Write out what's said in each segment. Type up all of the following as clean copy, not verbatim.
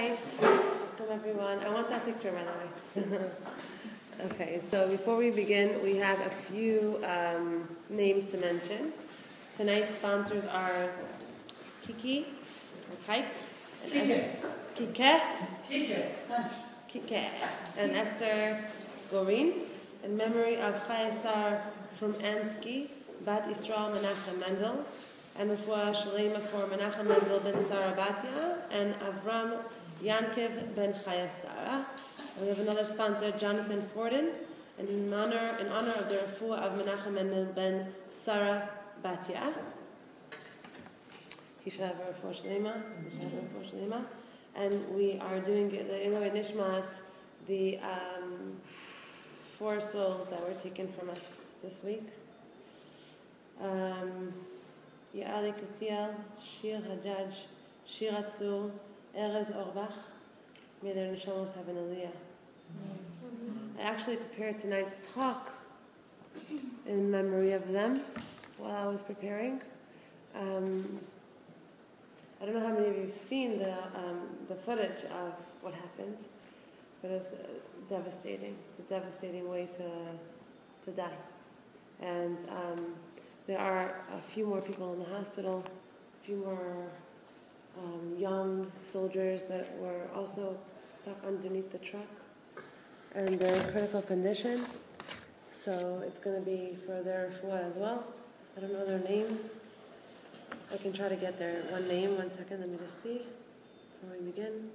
Hi, welcome everyone. I want that picture, by the way. Okay, so before we begin, we have a few names to mention. Tonight's sponsors are Kiki, or Kike, and Kike, and Esther Gorin, in memory of Chayesar from Ansky, Bat Yisrael Menachem Mendel, and Refuah Shalema for Menachem Mendel ben Sarah Batya, and Avram Yankiv ben Chayesara. And we have another sponsor, Jonathan Forden, and in honor of the Refuah of Menachem Mendel ben Sarah Batya. He should have a Refuah Shalema. And we are doing the Eloi Nishmat, the 4 souls that were taken from us this week. Ya'ali Kutiel, Shir Hajjaj, Shir Atzur, Erez Orbach. May their neshamos have an aliyah. I actually prepared tonight's talk in memory of them while I was preparing. I don't know how many of you have seen the footage of what happened, but it's devastating. It's a devastating way to die. And there are a few more people in the hospital, a few more young soldiers that were also stuck underneath the truck, and they're in critical condition. So it's going to be for their refuah as well. I don't know their names. I can try to get their one name. 1 second, let me just see before we begin.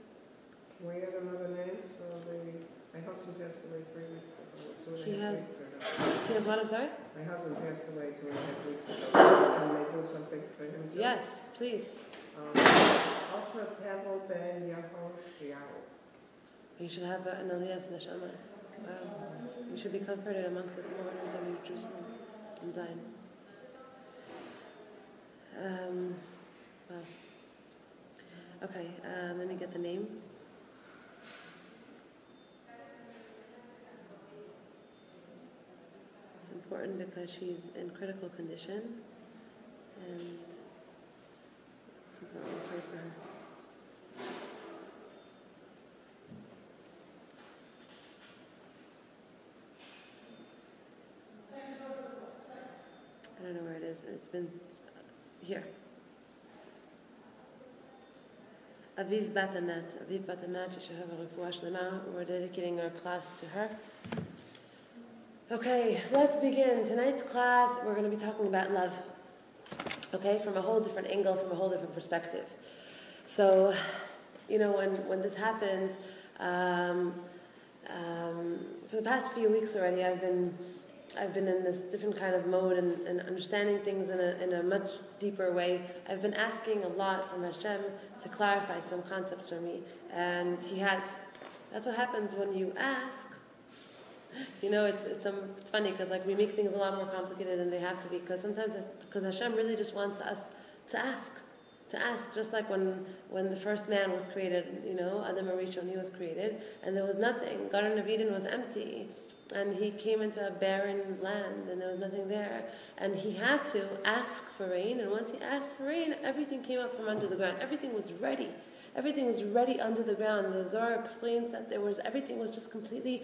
Can we get another name for my husband passed away 3 weeks ago, 2.5 weeks ago. He has what, I'm sorry? My husband passed away 2.5 weeks ago. Can they do something for him too? Yes, please. Alfred Tevel ben Yehoshiao. You should have an aliyah's neshama. Wow. You should be comforted among the mourners of New Jerusalem in Zion. Wow. Okay, let me get the name. It's important because she's in critical condition, and it's important to pray for her. I don't know where it is. It's been here. Aviv Batanat. Aviv Batanat, you should have a refuah shlema. We're dedicating our class to her. Okay, let's begin. Tonight's class, we're going to be talking about love. Okay, from a whole different angle, from a whole different perspective. So, you know, when this happened, for the past few weeks already, I've been in this different kind of mode and understanding things in a much deeper way. I've been asking a lot from Hashem to clarify some concepts for me, and He has. That's what happens when you ask. You know, it's funny because like we make things a lot more complicated than they have to be, because Hashem really just wants us to ask, just like when the first man was created, you know, Adam Arishon, he was created, and there was nothing. Garden of Eden was empty. And he came into a barren land, and there was nothing there. And he had to ask for rain, and once he asked for rain, everything came up from under the ground. Everything was ready. Everything was ready under the ground. The Zohar explains that everything was just completely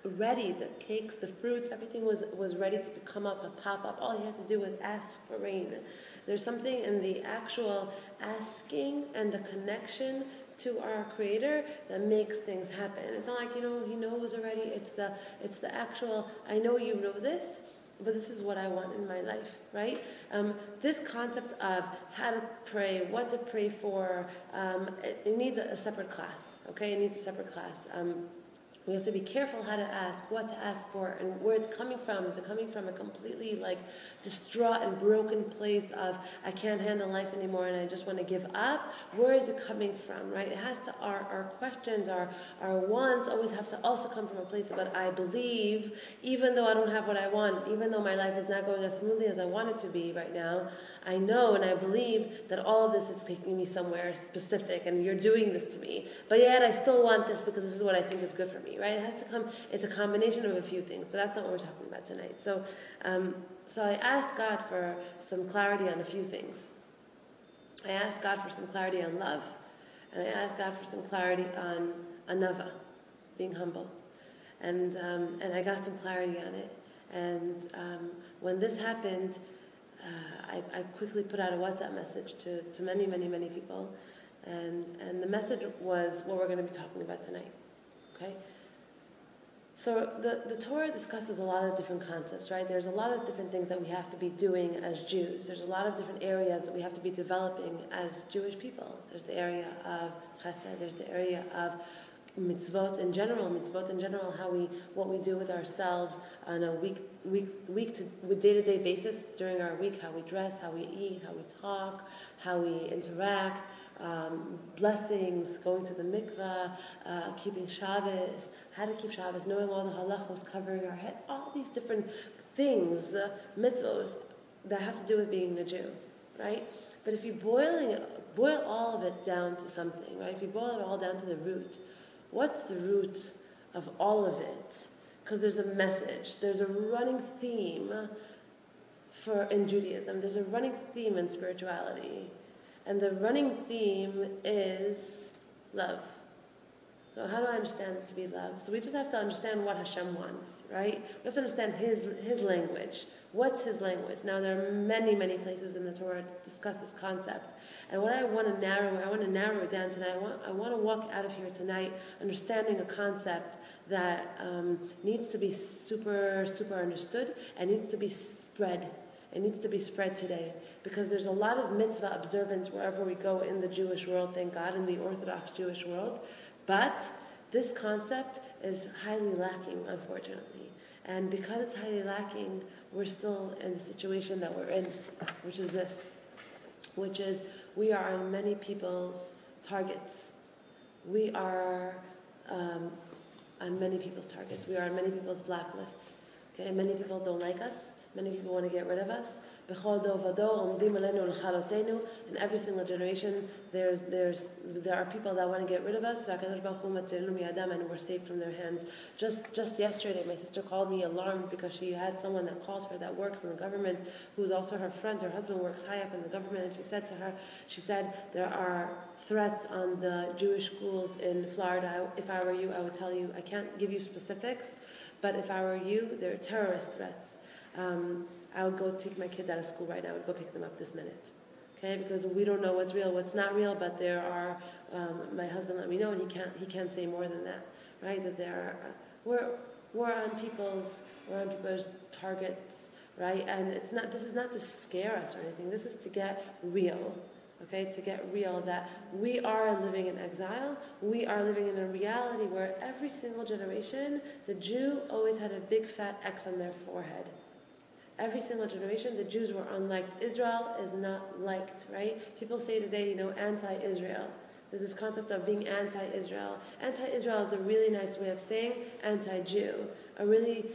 ready. The cakes, the fruits, everything was ready to come up and pop up. All he had to do was ask for rain. There's something in the actual asking and the connection to our Creator that makes things happen. It's not like, you know, He knows already. It's the actual, I know you know this, but this is what I want in my life, right? This concept of how to pray, what to pray for, it needs a separate class, okay? It needs a separate class. We have to be careful how to ask, what to ask for, and where it's coming from. Is it coming from a completely like distraught and broken place of I can't handle life anymore and I just want to give up? Where is it coming from, right? It has to, our questions, our wants always have to also come from a place of, but I believe, even though I don't have what I want, even though my life is not going as smoothly as I want it to be right now, I know and I believe that all of this is taking me somewhere specific and you're doing this to me. But yet I still want this because this is what I think is good for me. Right? It has to come, it's a combination of a few things, but that's not what we're talking about tonight. So I asked God for some clarity on a few things. I asked God for some clarity on love. And I asked God for some clarity on anava, being humble. And I got some clarity on it. And when this happened, I quickly put out a WhatsApp message to many, many, many people. And the message was what we're going to be talking about tonight. Okay? So the Torah discusses a lot of different concepts, right? There's a lot of different things that we have to be doing as Jews. There's a lot of different areas that we have to be developing as Jewish people. There's the area of chesed, there's the area of mitzvot in general, what we do with ourselves on a day-to-day basis during our week, how we dress, how we eat, how we talk, how we interact, blessings, going to the mikvah, keeping Shabbos, how to keep Shabbos, knowing all the halachos, covering our head, all these different things, mitzvos, that have to do with being a Jew, right? But if you boil all of it down to something, right? If you boil it all down to the root, what's the root of all of it? Because there's a message, there's a running theme in Judaism, there's a running theme in spirituality. And the running theme is love. So how do I understand it to be love? So we just have to understand what Hashem wants, right? We have to understand His language. What's His language? Now there are many, many places in the Torah that discuss this concept. And what I want to narrow it down tonight. I want to walk out of here tonight understanding a concept that needs to be super, super understood and needs to be spread. It needs to be spread today because there's a lot of mitzvah observance wherever we go in the Jewish world, thank God, in the Orthodox Jewish world. But this concept is highly lacking, unfortunately. And because it's highly lacking, we're still in the situation that we're in, which is we are on many people's targets. We are on many people's targets. We are on many people's blacklists. Okay, many people don't like us. Many people want to get rid of us. In every single generation, there are people that want to get rid of us, and we're saved from their hands. Just yesterday, my sister called me alarmed because she had someone that called her that works in the government, who's also her friend. Her husband works high up in the government, and she said, there are threats on the Jewish schools in Florida. If I were you, I would tell you, I can't give you specifics, but if I were you, there are terrorist threats. I would go take my kids out of school right now. I would go pick them up this minute, okay? Because we don't know what's real, what's not real. But there are. My husband let me know, and he can't say more than that, right? That there are. We're on people's targets, right? And this is not to scare us or anything. This is to get real. Okay, to get real that we are living in exile. We are living in a reality where every single generation, the Jew always had a big fat X on their forehead. Every single generation, the Jews were unliked. Israel is not liked, right? People say today, anti-Israel. There's this concept of being anti-Israel. Anti-Israel is a really nice way of saying anti-Jew. A really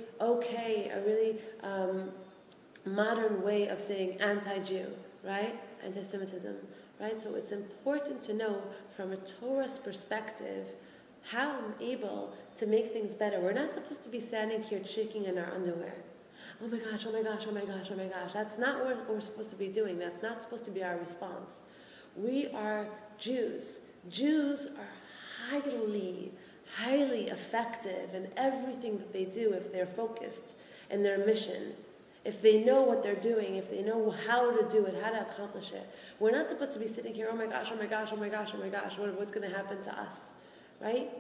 modern way of saying anti-Jew, right? Anti-Semitism, right? So it's important to know from a Torah's perspective how I'm able to make things better. We're not supposed to be standing here shaking in our underwear. Oh my gosh, oh my gosh, oh my gosh, oh my gosh. That's not what we're supposed to be doing. That's not supposed to be our response. We are Jews. Jews are highly, highly effective in everything that they do if they're focused in their mission. If they know what they're doing, if they know how to do it, how to accomplish it. We're not supposed to be sitting here, oh my gosh, oh my gosh, oh my gosh, oh my gosh, what's going to happen to us, right?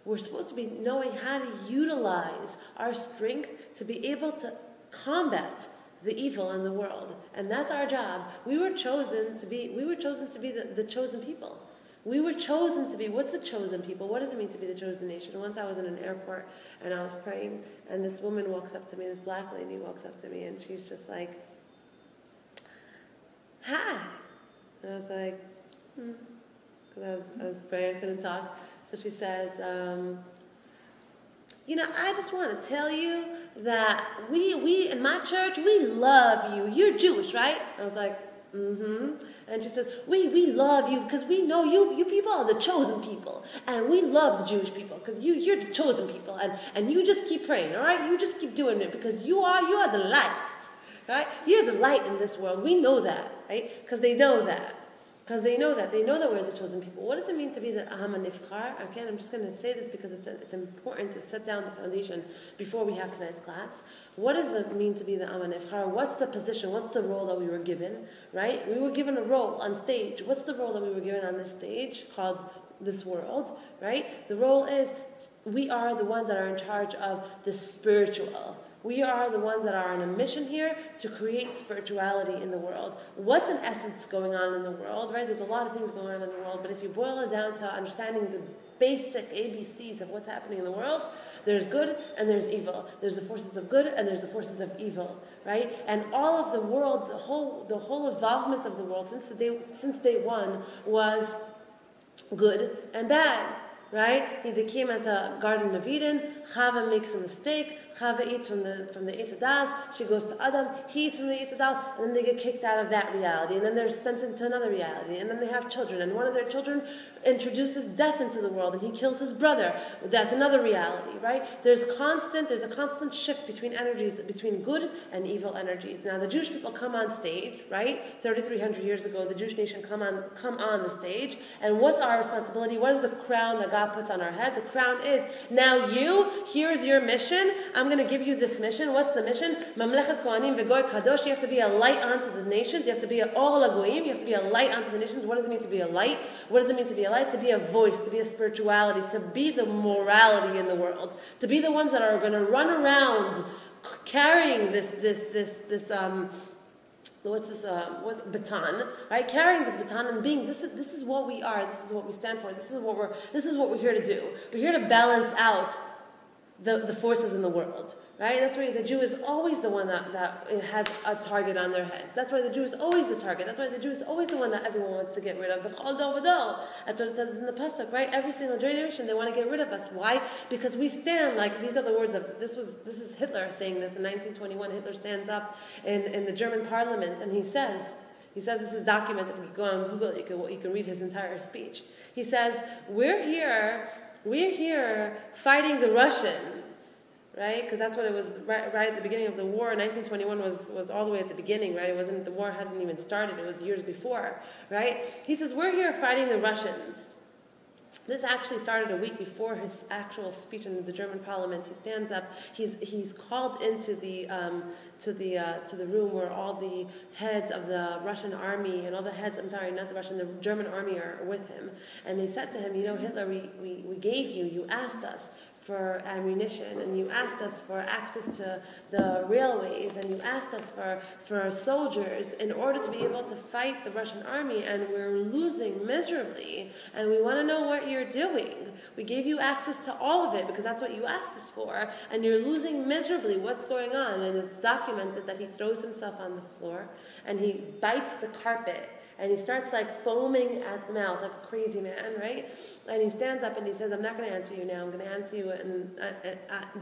We're supposed to be knowing how to utilize our strength to be able to combat the evil in the world. And that's our job. We were chosen to be the chosen people. We were chosen to be, what's the chosen people? What does it mean to be the chosen nation? Once I was in an airport and I was praying and this woman walks up to me, this black lady walks up to me and she's just like, hi. And I was like, because I was praying, I couldn't talk. So she says, I just want to tell you that we in my church, we love you. You're Jewish, right? I was like, mm-hmm. And she says, we love you because we know you people are the chosen people. And we love the Jewish people because you're the chosen people. And you just keep praying, all right? You just keep doing it because you are the light, right? You're the light in this world. We know that, right? Because they know that. Because they know that we're the chosen people. What does it mean to be the Aham Nifchar? Again, I'm just going to say this because it's important to set down the foundation before we have tonight's class. What does it mean to be the Aham Nifchar? What's the position? What's the role that we were given? Right? We were given a role on stage. What's the role that we were given on this stage called this world? Right? The role is we are the ones that are in charge of the spiritual. We are the ones that are on a mission here to create spirituality in the world. What's in essence going on in the world, right? There's a lot of things going on in the world, but if you boil it down to understanding the basic ABCs of what's happening in the world, there's good and there's evil. There's the forces of good and there's the forces of evil, right? And all of the world, the whole involvement of the world since day one was good and bad, right? He became at a Garden of Eden. Chava makes a mistake. Chava eats from the Eitz Hadas. She goes to Adam. He eats from the Eitz Hadas, and then they get kicked out of that reality. And then they're sent into another reality. And then they have children. And one of their children introduces death into the world, and he kills his brother. That's another reality, right? There's a constant shift between energies, between good and evil energies. Now the Jewish people come on stage, right? 3,300 years ago, the Jewish nation come on the stage. And what's our responsibility? What is the crown that God puts on our head? The crown is, now here's your mission. I'm going to give you this mission. What's the mission? Mamlechet Kohanim v'Goy Kadosh. You have to be a light unto the nations. You have to be all Goyim. You have to be a light unto the nations. What does it mean to be a light? What does it mean to be a light? To be a voice, to be a spirituality, to be the morality in the world, to be the ones that are going to run around carrying this baton, right? Carrying this baton and being this is what we are. This is what we stand for. This is what we're here to do. We're here to balance out the forces in the world, right? That's why the Jew is always the one that has a target on their heads. That's why the Jew is always the target. That's why the Jew is always the one that everyone wants to get rid of. That's what it says in the Pasuk, right? Every single generation, they want to get rid of us. Why? Because we stand, like, these are the words of, this is Hitler saying this in 1921. Hitler stands up in the German parliament and he says this is documented. You can go on Google, you can read his entire speech. He says, we're here fighting the Russians, right? Because that's what it was right at the beginning of the war. 1921 was all the way at the beginning, right? The war hadn't even started. It was years before, right? He says, we're here fighting the Russians. This actually started a week before his actual speech in the German parliament. He stands up. He's called into the room where all the heads of the Russian army and all the heads, the German army are with him. And they said to him, Hitler, we gave you asked us for ammunition, and you asked us for access to the railways, and you asked us for soldiers in order to be able to fight the Russian army, and we're losing miserably, and we want to know what you're doing. We gave you access to all of it because that's what you asked us for, and you're losing miserably. What's going on? And it's documented that he throws himself on the floor, and he bites the carpet, and he starts like foaming at the mouth like a crazy man, right? And he stands up and he says, I'm not going to answer you now. I'm going to answer you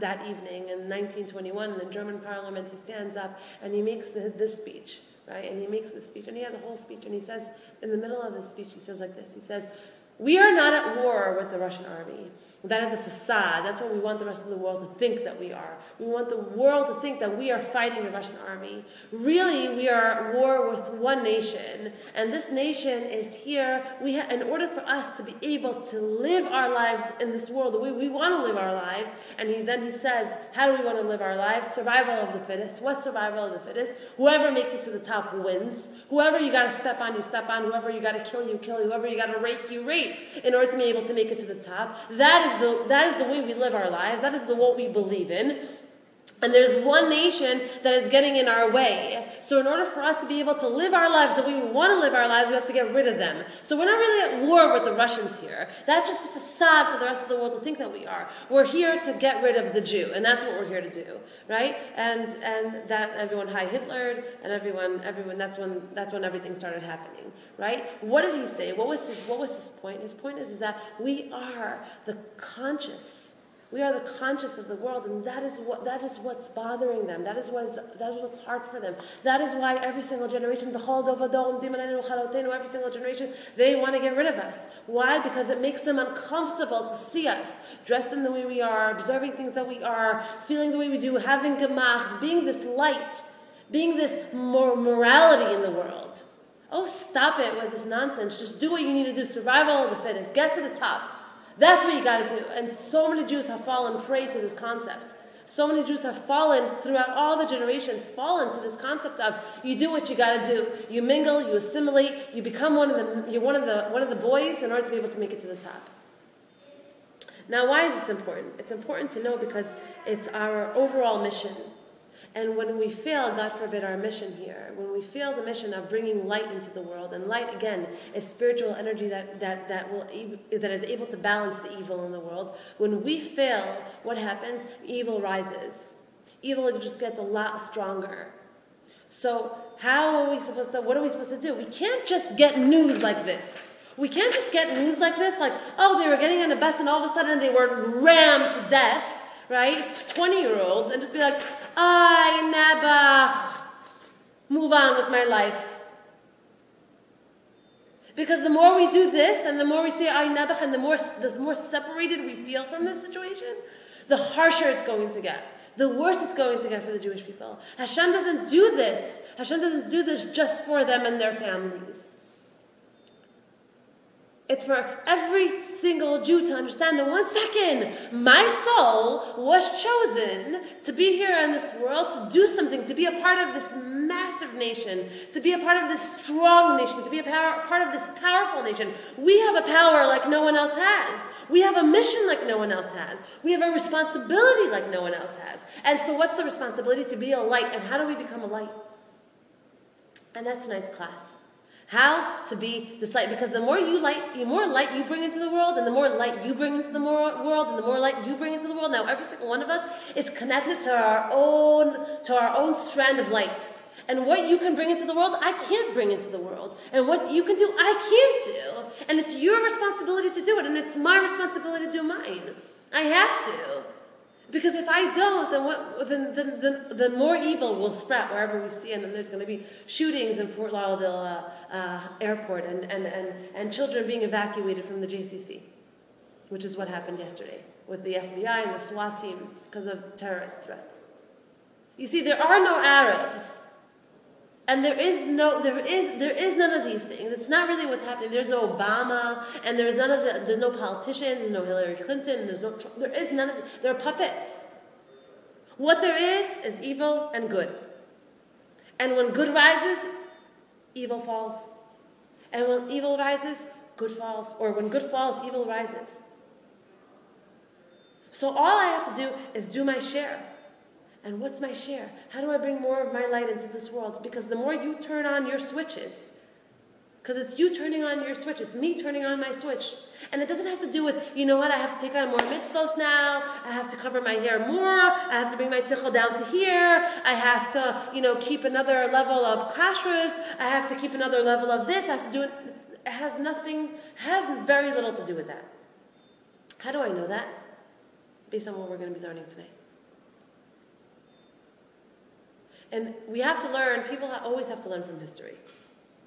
that evening in 1921 in the German parliament. He stands up and he makes this speech, right? And he makes this speech and he has a whole speech and he says, in the middle of the speech, he says like this. He says, we are not at war with the Russian army. That is a facade. That's what we want the rest of the world to think that we are. We want the world to think that we are fighting the Russian army. Really, we are at war with one nation. And this nation is here. In order for us to be able to live our lives in this world the way we want to live our lives. And then he says, how do we want to live our lives? Survival of the fittest. What's survival of the fittest? Whoever makes it to the top wins. Whoever you got to step on, you step on. Whoever you got to kill, you kill. Whoever you got to rape, you rape. In order to be able to make it to the top. That is the way we live our lives. That is what we believe in. And there's one nation that is getting in our way. So in order for us to be able to live our lives the way we want to live our lives, we have to get rid of them. So we're not really at war with the Russians here. That's just a facade for the rest of the world to think that we are. We're here to get rid of the Jew, and that's what we're here to do, right? And that everyone Hi Hitler, and everyone that's when everything started happening, right? What did he say? What was his point? His point is that we are the conscious. We are the conscious of the world, and that is what's bothering them. That is what's hard for them. That is why every single generation, every single generation, they want to get rid of us. Why? Because it makes them uncomfortable to see us dressed in the way we are, observing things that we are, feeling the way we do, having gemach, being this light, being this morality in the world. Oh, stop it with this nonsense. Just do what you need to do. Survival of the fittest. Get to the top. That's what you got to do. And so many Jews have fallen prey to this concept. So many Jews have fallen throughout all the generations, fallen to this concept of you do what you got to do. You mingle, you assimilate, you become one of the boys in order to be able to make it to the top. Now, why is this important? It's important to know because it's our overall mission. And when we fail, God forbid, our mission here, when we fail the mission of bringing light into the world, and light, again, is spiritual energy that is able to balance the evil in the world. When we fail, what happens? Evil rises. Evil just gets a lot stronger. So what are we supposed to do? We can't just get news like this. We can't just get news like this, like, oh, they were getting on a bus and all of a sudden they were rammed to death, right? 20-year-olds, and just be like, ay, Nabach, move on with my life. Because the more we do this, and the more we say ay, Nabach, and the more separated we feel from this situation, the harsher it's going to get. The worse it's going to get for the Jewish people. Hashem doesn't do this. Hashem doesn't do this just for them and their families. It's for every single Jew to understand that 1 second, my soul was chosen to be here in this world, to do something, to be a part of this massive nation, to be a part of this strong nation, to be a part of this powerful nation. We have a power like no one else has. We have a mission like no one else has. We have a responsibility like no one else has. And so what's the responsibility? To be a light. And how do we become a light? And that's tonight's class. How to be this light. Because the more light you bring into the world, and the more light you bring into the world, and the more light you bring into the world, now every single one of us is connected to our own strand of light. And what you can bring into the world, I can't bring into the world. And what you can do, I can't do. And it's your responsibility to do it, and it's my responsibility to do mine. I have to. Because if I don't, then more evil will sprout wherever we see it, and then there's going to be shootings in Fort Lauderdale airport, and children being evacuated from the JCC, which is what happened yesterday with the FBI and the SWAT team because of terrorist threats. You see, there are no Arabs, and there is none of these things. It's not really what's happening. There's no Obama, and there's no politicians, there's no Hillary Clinton, there is none of it. There are puppets. What there is evil and good. And when good rises, evil falls. And when evil rises, good falls. Or when good falls, evil rises. So all I have to do is do my share. And what's my share? How do I bring more of my light into this world? Because the more you turn on your switches, because it's you turning on your switch, it's me turning on my switch. And it doesn't have to do with, you know what, I have to take on more mitzvos now, I have to cover my hair more, I have to bring my tichel down to here, I have to, keep another level of kashrus, I have to keep another level of this, I have to do it. It has very little to do with that. How do I know that? Based on what we're going to be learning tonight. And we have to learn, people always have to learn from history.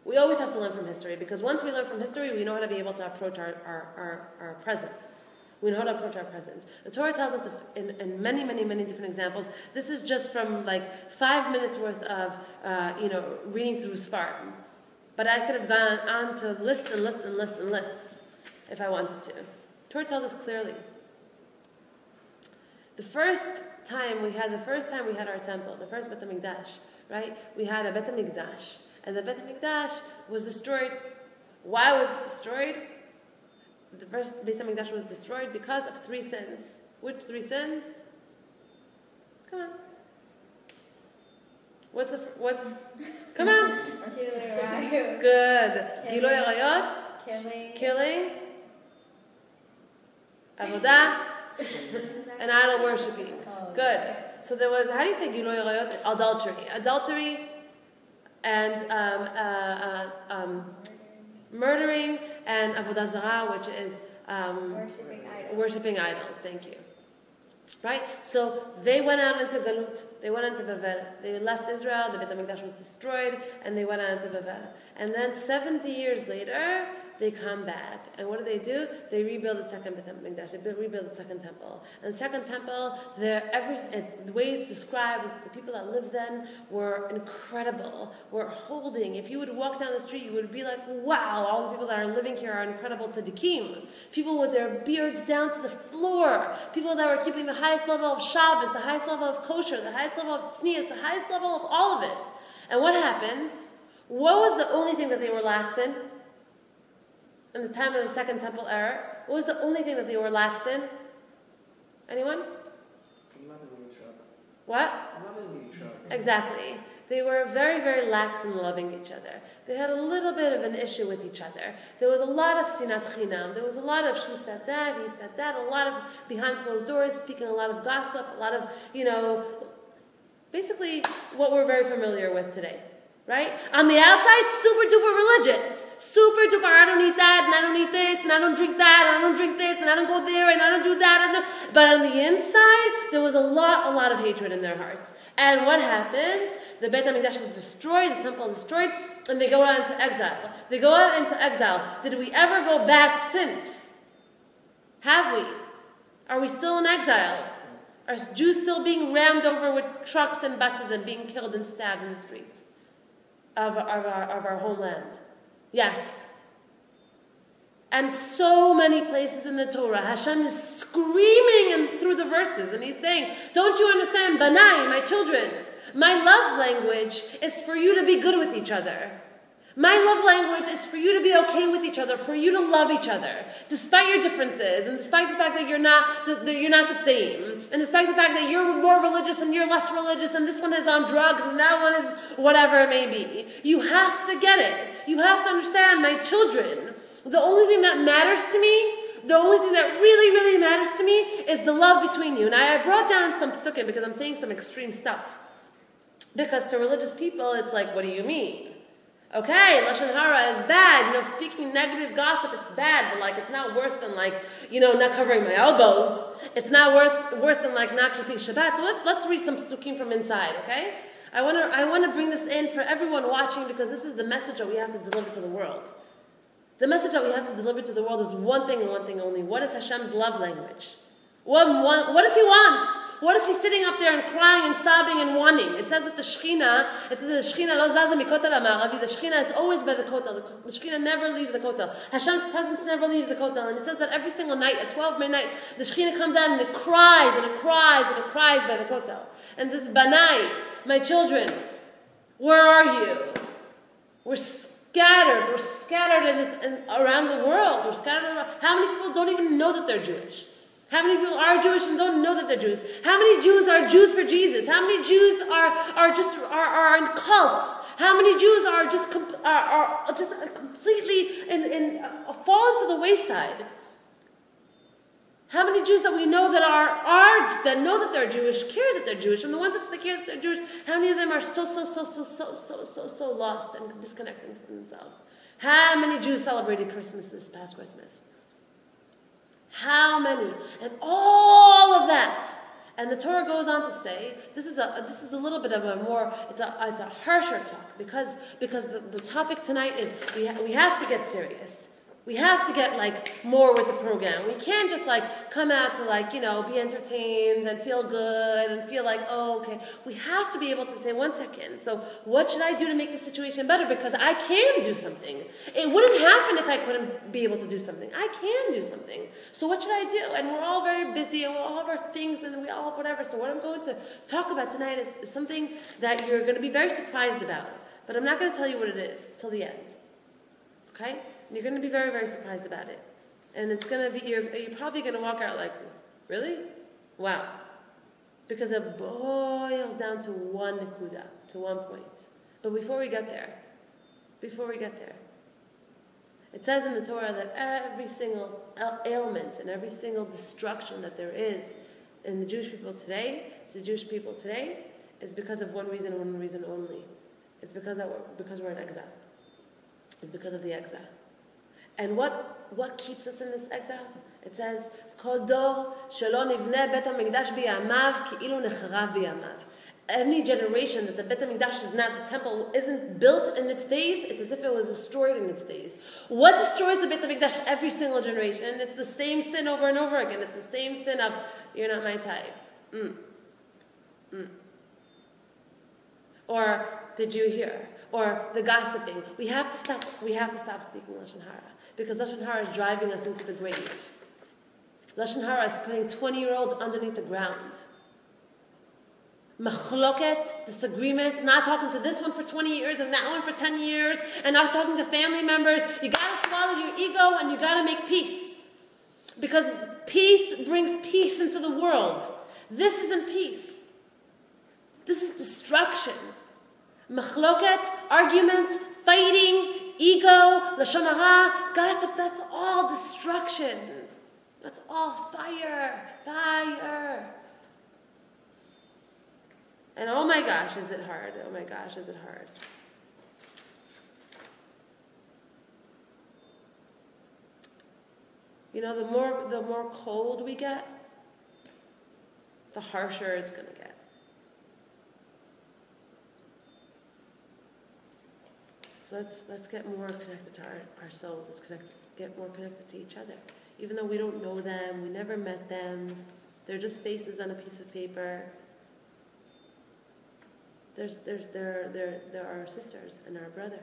We always have to learn from history, because once we learn from history, we know how to be able to approach our present. We know how to approach our present. The Torah tells us in many, many, many different examples. This is just from 5 minutes worth of, reading through Spartan. But I could have gone on to lists and lists and lists and lists if I wanted to. The Torah tells us clearly. The first time we had our temple, the first Bet HaMikdash, right? We had a Bet HaMikdash. And the Bet HaMikdash was destroyed. Why was it destroyed? The first Bet HaMikdash was destroyed because of 3 sins. Which 3 sins? Come on. Come on. Good. Gilui Arayot. Killing. Avodah. And idol worshipping. Good. So there was, how do you say Gilui Arayot? Adultery and murdering, and Avodah Zarah, which is worshipping idols. Thank you. Right? So they went out into Galut. They went into Bavel. They left Israel. The Bet HaMikdash was destroyed, and they went out into Bavel. And then 70 years later, they come back. And what do? They rebuild the second Beit HaMikdash. They rebuild the second temple. And the second temple, the way it's described is that the people that lived then were incredible, were holding. If you would walk down the street, you would be like, wow, all the people that are living here are incredible tzaddikim. People with their beards down to the floor. People that were keeping the highest level of Shabbos, the highest level of kosher, the highest level of tznius, the highest level of all of it. And what happens? What was the only thing that they were lax in the time of the Second Temple era? What was the only thing that they were lax in? Anyone? Loving each other. What? Loving each other. Exactly. They were very, very lax in loving each other. They had a little bit of an issue with each other. There was a lot of sinat chinam. There was a lot of she said that, he said that, a lot of behind closed doors, speaking a lot of gossip, a lot of, basically what we're very familiar with today. Right? On the outside, super duper religious. Super duper, I don't eat that, and I don't eat this, and I don't drink that, and I don't drink this, and I don't go there, and I don't do that. But on the inside, there was a lot of hatred in their hearts. And what happens? The Beit HaMikdash is destroyed, the temple is destroyed, and they go out into exile. They go out into exile. Did we ever go back since? Have we? Are we still in exile? Are Jews still being rammed over with trucks and buses and being killed and stabbed in the streets of our homeland? Yes. And so many places in the Torah, Hashem is screaming through the verses, and He's saying, don't you understand, Banai, my children, my love language is for you to be good with each other. My love language is for you to be okay with each other, for you to love each other, despite your differences, and despite the fact that you're not the same, and despite the fact that you're more religious and you're less religious, and this one is on drugs and that one is whatever it may be. You have to get it. You have to understand, my children, the only thing that matters to me, the only thing that really, really matters to me is the love between you. And I brought down some psukim because I'm saying some extreme stuff. Because to religious people, it's like, what do you mean? Okay, Lashon Hara is bad. Speaking negative gossip, it's bad, but it's not worse than not covering my elbows. It's not worse than not keeping Shabbat. So let's read some psukim from inside, okay? I want to bring this in for everyone watching because this is the message that we have to deliver to the world. The message that we have to deliver to the world is one thing and one thing only. What is Hashem's love language? What does He want? What is He sitting up there and crying and sobbing and wanting? It says that the Shekhinah lo zaza mikotel ha'ma'aravi. The Shekhinah is always by the kotel. The Shekhinah never leaves the kotel. Hashem's presence never leaves the kotel. And it says that every single night at 12 midnight, the Shekhinah comes out and it cries and it cries and it cries by the kotel. And says, Banai, my children, where are you? We're scattered around the world. We're scattered around. How many people don't even know that they're Jewish? How many people are Jewish and don't know that they're Jews? How many Jews are Jews for Jesus? How many Jews are in cults? How many Jews are just completely fall into the wayside? How many Jews that we know that know that they're Jewish, care that they're Jewish, and the ones that they care that they're Jewish, how many of them are so lost and disconnected from themselves? How many Jews celebrated Christmas this past Christmas? How many? And all of that. And the Torah goes on to say, this is a little bit of it's a harsher talk because the topic tonight is we have to get serious. We have to get more with the program. We can't just come out to be entertained and feel good and feel oh, okay. We have to be able to say, 1 second, so what should I do to make the situation better? Because I can do something. It wouldn't happen if I couldn't be able to do something. I can do something. So what should I do? And we're all very busy and we all have our things and we all have whatever. So what I'm going to talk about tonight is something that you're going to be very surprised about. But I'm not going to tell you what it is till the end. Okay? And you're going to be very, very surprised about it. And it's going to be, you're probably going to walk out really? Wow. Because it boils down to one nekuda, to one point. But before we get there, it says in the Torah that every single ailment and every single destruction that there is in the Jewish people today, is because of one reason and one reason only. It's because we're in exile. It's because of the exile. And what keeps us in this exile? It says, Kol dor shelo nivneh bet hamikdash biyamav ki'ilu necharav biyamav. any generation that the Beit HaMikdash is not, the temple isn't built in its days, it's as if it was destroyed in its days. What destroys the Beit HaMikdash every single generation? It's the same sin over and over again. It's the same sin of, you're not my type. Or, did you hear? Or the gossiping. We have to stop speaking Lashon Hara. Because Lashon Hara is driving us into the grave. Lashon Hara is putting 20-year-olds underneath the ground. Machloket, disagreements, not talking to this one for 20 years and that one for 10 years, and not talking to family members. You gotta swallow your ego and you gotta make peace. Because peace brings peace into the world. This isn't peace. This is destruction. Machloket, arguments, fighting, ego, lashon hara, gossip, that's all destruction. That's all fire. And oh my gosh, is it hard? Oh my gosh, is it hard? You know, the more cold we get, the harsher it's going to get. So let's get more connected to our souls. Let's get more connected to each other. Even though we don't know them, we never met them, they're just faces on a piece of paper. They're our sisters and our brother.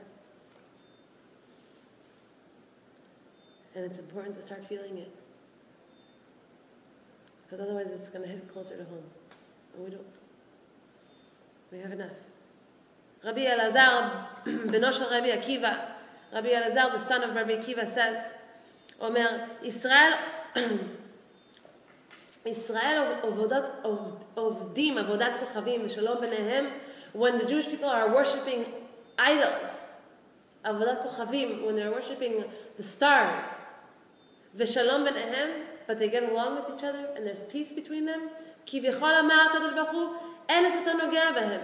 And it's important to start feeling it. Because otherwise it's going to hit closer to home. And we don't. We have enough. Rabbi Elazar, beno shel Rabbi Akiva, Rabbi Elazar, the son of Rabbi Akiva, says, Omer, Israel עובדים עבודת כוכבים ושלום ביניהם, when the Jewish people are worshipping idols, עבודת כוכבים, when they're worshipping the stars, ושלום ביניהם, but they get along with each other and there's peace between them, כביכול אמר הקדוש ברוך הוא, אין השטן נוגע בהם.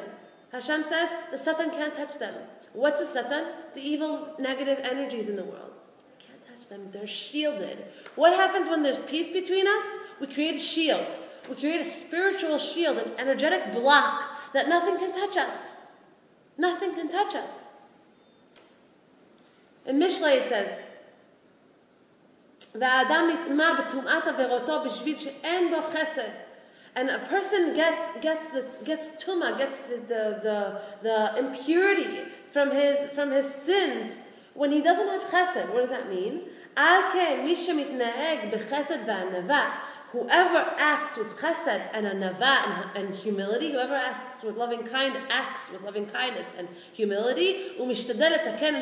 Hashem says the Satan can't touch them. What's the Satan? The evil, negative energies in the world. Can't touch them. They're shielded. What happens when there's peace between us? We create a shield. We create a spiritual shield, an energetic block that nothing can touch us. Nothing can touch us. In Mishlei it says, והאדם נטמע בטומאת עבירותו בשביל שאין בו חסד. And a person gets tuma, gets the impurity from his sins when he doesn't have chesed. What does that mean? Al ken mi shemitnaheg bechesed va'anava. Whoever acts with chesed and anava and humility, whoever acts with loving kindness and humility, ומשתדל לתקן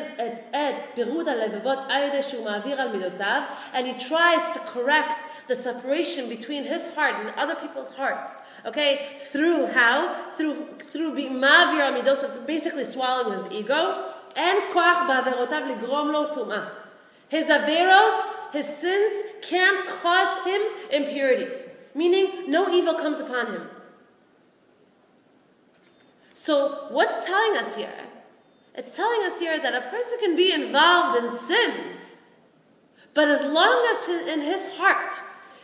את פירוד הלבבות על ידי שהוא מעביר על מידותיו, and he tries to correct the separation between his heart and other people's hearts. Okay, through how? Through being ma'avir al midot, basically swallowing his ego. אין כוח בעבירותיו לגרום לו טומאה. His averos, his sins, can't cause him impurity. Meaning, no evil comes upon him. So, what's telling us here? It's telling us here that a person can be involved in sins, but as long as in his heart,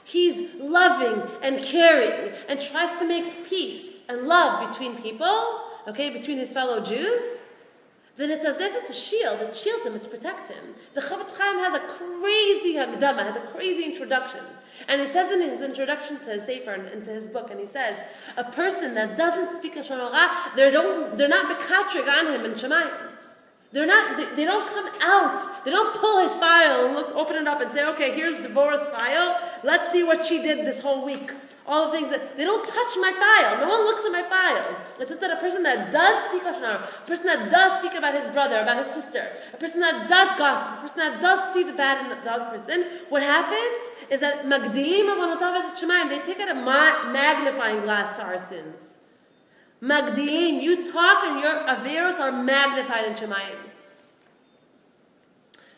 he's loving and caring and tries to make peace and love between people, okay, between his fellow Jews, then it's as if it's a shield. It shields him, it protects him. The Chavetz Chaim has a crazy hagdama, has a crazy introduction. And it says in his introduction to his Sefer and to his book, and he says, a person that doesn't speak Lashon Hara, they're not mekatrig on him in Shemayim. They don't come out, they don't pull his file and open it up and say, okay, here's Devorah's file, let's see what she did this whole week. All the things that, they don't touch my file. No one looks at my file. It's just that a person that does speak Lashon Hara, a person that does speak about his brother, about his sister, a person that does gossip, a person that does see the bad in the other person, what happens is that magdilim avonotav et shemayim, they take out a magnifying glass to our sins. Magdilim, you talk and your averos are magnified in Shemayim.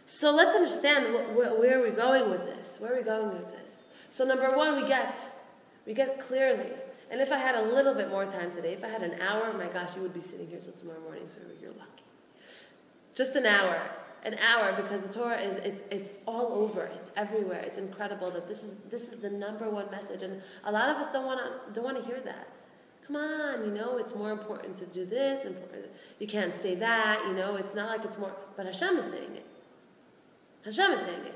So let's understand where are we going with this. Where are we going with this? So number one, we get clearly. And if I had a little bit more time today, if I had an hour, my gosh, you would be sitting here till tomorrow morning, so you're lucky. Just an hour, because the Torah it's all over, it's everywhere. It's incredible that this is the number one message, and a lot of us don't want to hear that. Come on, it's more important to do this. You can't say that, It's not like it's more. But Hashem is saying it. Hashem is saying it.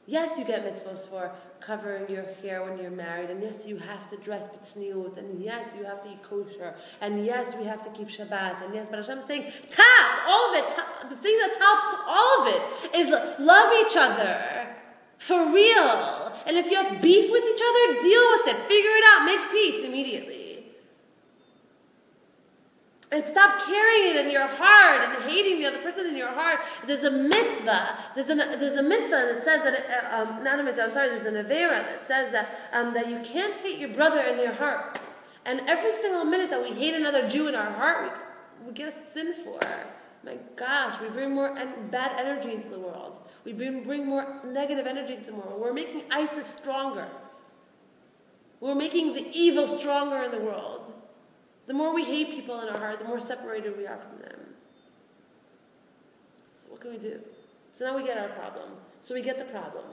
Yes, you get mitzvahs for covering your hair when you're married, and yes, you have to dress b'tzniut, and yes, you have to eat kosher, and yes, we have to keep Shabbat, and yes, but Hashem is saying, all of it, the thing that tops all of it is love each other, for real. And if you have beef with each other, deal with it, figure it out, make peace immediately. And stop carrying it in your heart and hating the other person in your heart. There's a mitzvah. There's a mitzvah that says that, not a mitzvah, I'm sorry, there's an Aventura that says that you can't hate your brother in your heart. And every single minute that we hate another Jew in our heart, we get a sin for. My gosh, we bring more bad energy into the world. We bring more negative energy into the world. We're making ISIS stronger. We're making the evil stronger in the world. The more we hate people in our heart, the more separated we are from them. So what can we do? So now we get our problem. So we get the problem.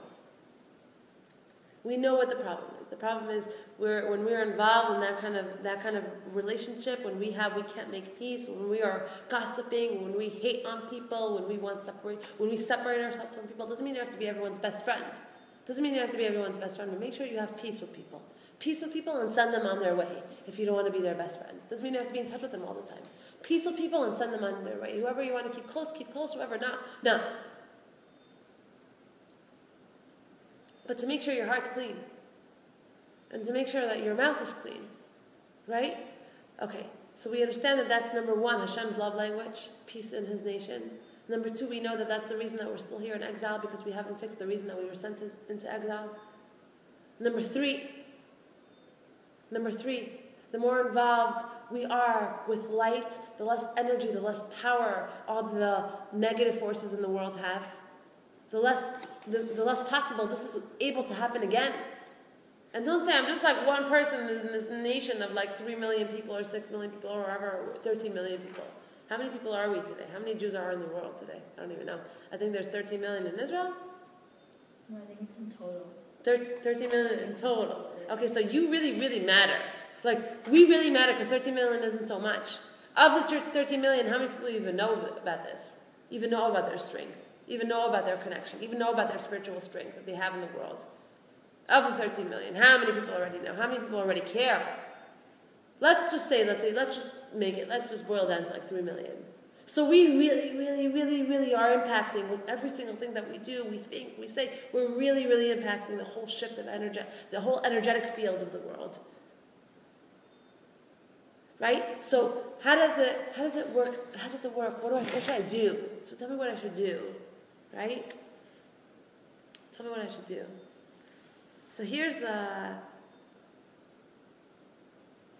We know what the problem is. The problem is when we're involved in that kind of relationship, when we can't make peace, when we are gossiping, when we hate on people, when we separate ourselves from people. Doesn't mean you have to be everyone's best friend. Doesn't mean you have to be everyone's best friend, but make sure you have peace with people. Peace with people and send them on their way if you don't want to be their best friend. Doesn't mean you have to be in touch with them all the time. Peace with people and send them on their way. Whoever you want to keep close, whoever not. No. But to make sure your heart's clean. And to make sure that your mouth is clean. Right? Okay, so we understand that that's number one, Hashem's love language, peace in His nation. Number two, we know that that's the reason that we're still here in exile, because we haven't fixed the reason that we were sent into exile. Number three, the more involved we are with light, the less energy, the less power all the negative forces in the world have. The less possible this is able to happen again. And don't say I'm just like one person in this nation of like 3 million people or 6 million people or whatever, or 13 million people. How many people are we today? How many Jews are in the world today? I don't even know. I think there's 13 million in Israel. No, I think it's in total. 13 million in total. Okay, so you really, really matter. Like, we really matter because 13 million isn't so much. Of the 13 million, how many people even know about this? Even know about their strength? Even know about their connection? Even know about their spiritual strength that they have in the world? Of the 13 million, how many people already know? How many people already care? Let's just make it, let's just boil down to like 3 million. So we really, really, really, really are impacting with every single thing that we do, we think, we say, we're really, really impacting the whole shift of energy, the whole energetic field of the world. Right? So how does it work? How does it work? What should I do? So tell me what I should do. Right? Tell me what I should do. So here's an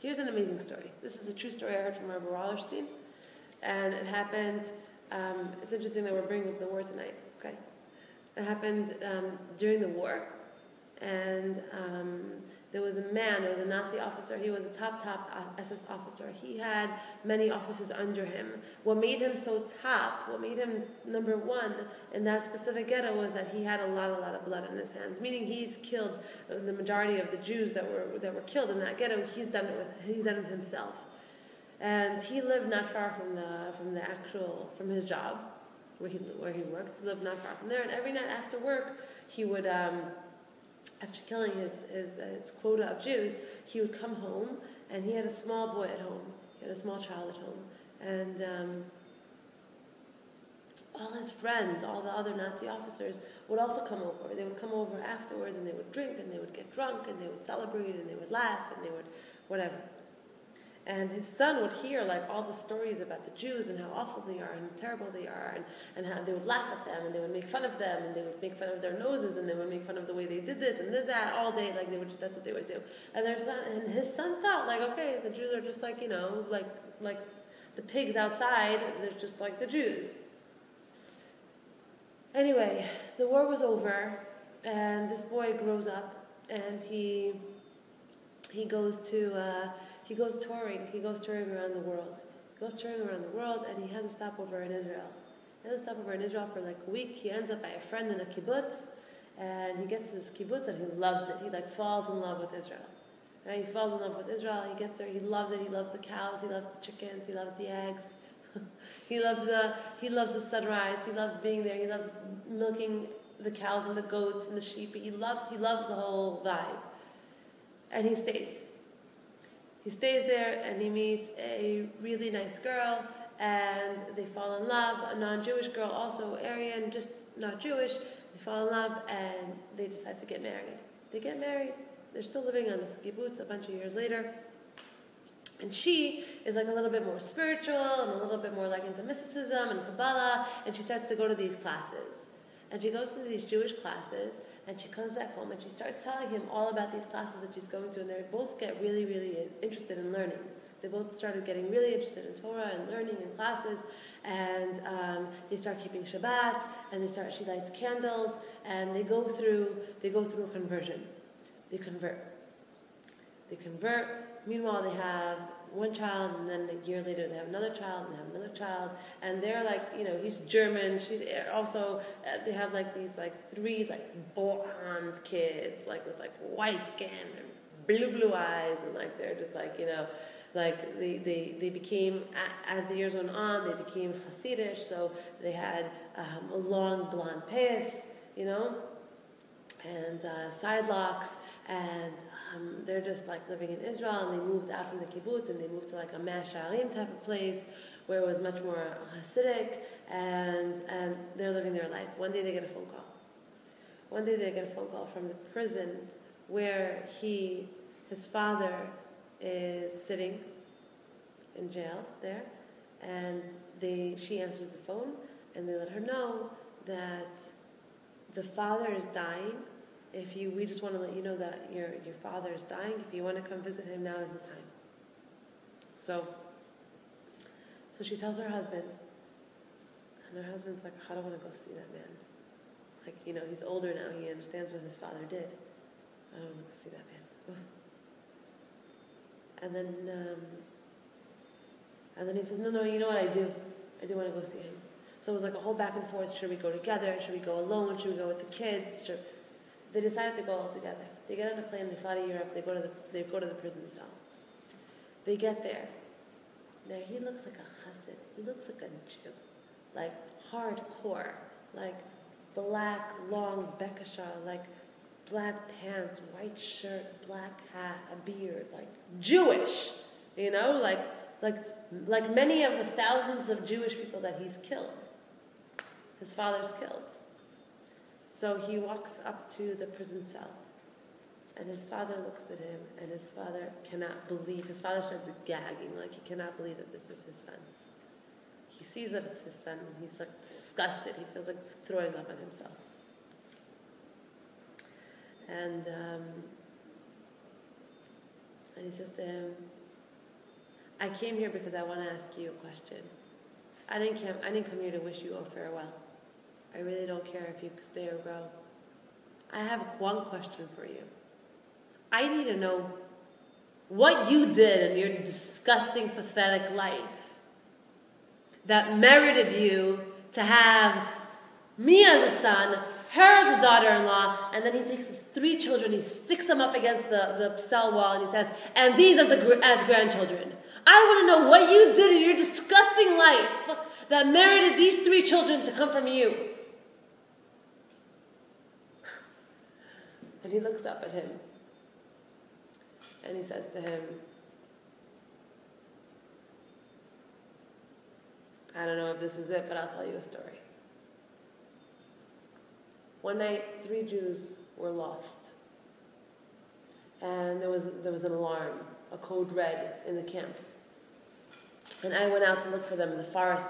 amazing story. This is a true story I heard from Rabbi Wallerstein. And it happened, it's interesting that we're bringing up the war tonight, okay? It happened during the war, and there was a Nazi officer. He was a top SS officer. He had many officers under him. What made him so top, what made him number one in that specific ghetto was that he had a lot of blood on his hands, meaning he's killed the majority of the Jews that were killed in that ghetto. He's done it himself. And he lived not far from his job, where he worked. He lived not far from there. And every night after work, he would, after killing his quota of Jews, he would come home, and he had a small boy at home. He had a small child at home, and all his friends, all the other Nazi officers, would also come over. They would come over afterwards, and they would drink, and they would get drunk, and they would celebrate, and they would laugh, and they would whatever. And his son would hear like all the stories about the Jews and how awful they are and terrible they are, and how they would laugh at them, and they would make fun of them, and they would make fun of their noses, and they would make fun of the way they did this and did that all day. Like that's what they would do. And his son thought like, okay, the Jews are just like like the pigs outside. They're just like the Jews. Anyway, the war was over, and this boy grows up, and he goes touring. He goes touring around the world. And he has a stopover in Israel. For like a week. He ends up by a friend in a kibbutz, and he gets to this kibbutz, and he loves it. He like falls in love with Israel. Right? He falls in love with Israel. He gets there. He loves it. He loves the cows. He loves the chickens. He loves the eggs. He loves the sunrise. He loves being there. He loves milking the cows and the goats and the sheep. He loves the whole vibe. And he stays. He stays there and he meets a really nice girl and they fall in love. A non-Jewish girl, also Aryan, just not Jewish. They fall in love and they decide to get married. They get married. They're still living on this kibbutz a bunch of years later. And she is like a little bit more spiritual and a little bit more like into mysticism and Kabbalah, and she starts to go to these classes. And she goes to these Jewish classes, and she comes back home and she starts telling him all about these classes that she's going to, and they both get really, really interested in learning. They both started getting really interested in Torah and learning in classes, and they start keeping Shabbat, and she lights candles, and they go through a conversion. They convert. Meanwhile, they have one child, and then a year later they have another child, and they have another child, and they're like, he's German, she's also, they have like these like three like blonde kids, like with like white skin and blue eyes, and like they're just like, like they became, as the years went on, they became Hasidish, so they had a long blonde payas, and side locks, and they're just like living in Israel, and they moved out from the kibbutz, and they moved to like a Masha'arim type of place, where it was much more Hasidic, and they're living their life. One day they get a phone call. One day they get a phone call from the prison where his father is sitting in jail there, and she answers the phone, and they let her know that the father is dying. We just want to let you know that your father is dying. If you want to come visit him, now is the time. So she tells her husband, and her husband's like, I don't want to go see that man. Like, he's older now. He understands what his father did. I don't want to go see that man. And then he says, no, you know what I do? I do want to go see him. So it was like a whole back and forth. Should we go together? Should we go alone? Should we go with the kids? They decided to go all together. They get on a plane, they fly to Europe, they go to the prison cell. They get there. Now he looks like a chassid. He looks like a Jew. Like hardcore. Like black, long bekasha, like black pants, white shirt, black hat, a beard, like Jewish. Like many of the thousands of Jewish people that he's killed. His father's killed. So he walks up to the prison cell, and his father looks at him, and his father starts gagging, like he cannot believe that this is his son. He sees that it's his son, and he's like disgusted. He feels like throwing up on himself. And he says to him, I came here because I want to ask you a question. I didn't come here to wish you a farewell. I really don't care if you stay or go. I have one question for you. I need to know what you did in your disgusting, pathetic life that merited you to have me as a son, her as a daughter-in-law, and then he takes his 3 children, he sticks them up against the cell wall, and he says, and these as grandchildren. I want to know what you did in your disgusting life that merited these 3 children to come from you. And he looks up at him, and he says to him, I don't know if this is it, but I'll tell you a story. One night, 3 Jews were lost, and there was an alarm, a code red in the camp. And I went out to look for them in the forest